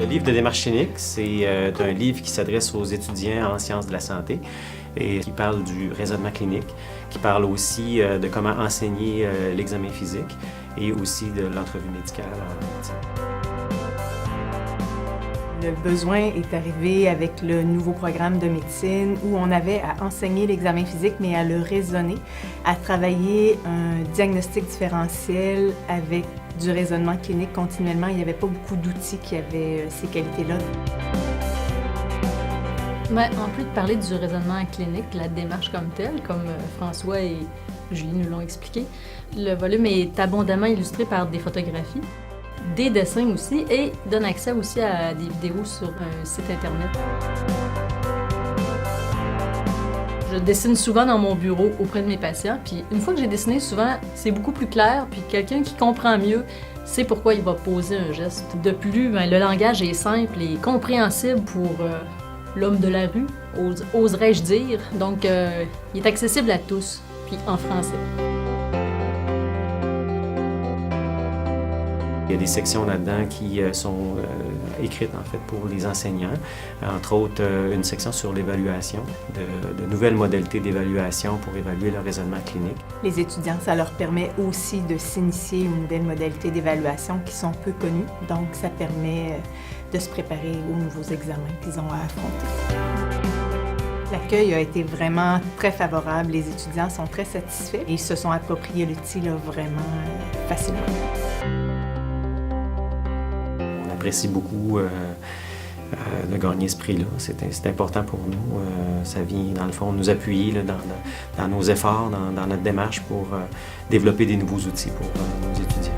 Le livre de démarche clinique, c'est un livre qui s'adresse aux étudiants en sciences de la santé et qui parle du raisonnement clinique, qui parle aussi de comment enseigner l'examen physique et aussi de l'entrevue médicale en médecine. Le besoin est arrivé avec le nouveau programme de médecine où on avait à enseigner l'examen physique, mais à le raisonner, à travailler un diagnostic différentiel avec du raisonnement clinique continuellement. Il n'y avait pas beaucoup d'outils qui avaient ces qualités-là. Mais en plus de parler du raisonnement clinique, la démarche comme telle, comme François et Julie nous l'ont expliqué, le volume est abondamment illustré par des photographies, des dessins aussi, et donne accès aussi à des vidéos sur un site Internet. Je dessine souvent dans mon bureau auprès de mes patients, puis une fois que j'ai dessiné, souvent, c'est beaucoup plus clair, puis quelqu'un qui comprend mieux sait pourquoi il va poser un geste. De plus, le langage est simple et compréhensible pour l'homme de la rue, oserais-je dire. Donc, il est accessible à tous, puis en français. Il y a des sections là-dedans qui sont écrites en fait pour les enseignants, entre autres une section sur l'évaluation, de nouvelles modalités d'évaluation pour évaluer le raisonnement clinique. Les étudiants, ça leur permet aussi de s'initier aux nouvelles modalités d'évaluation qui sont peu connues, donc ça permet de se préparer aux nouveaux examens qu'ils ont à affronter. L'accueil a été vraiment très favorable, les étudiants sont très satisfaits et ils se sont appropriés l'outil vraiment facilement. On apprécie beaucoup de gagner ce prix-là. C'est important pour nous. Ça vient, dans le fond, nous appuyer là, dans nos efforts, dans notre démarche pour développer des nouveaux outils pour nos étudiants.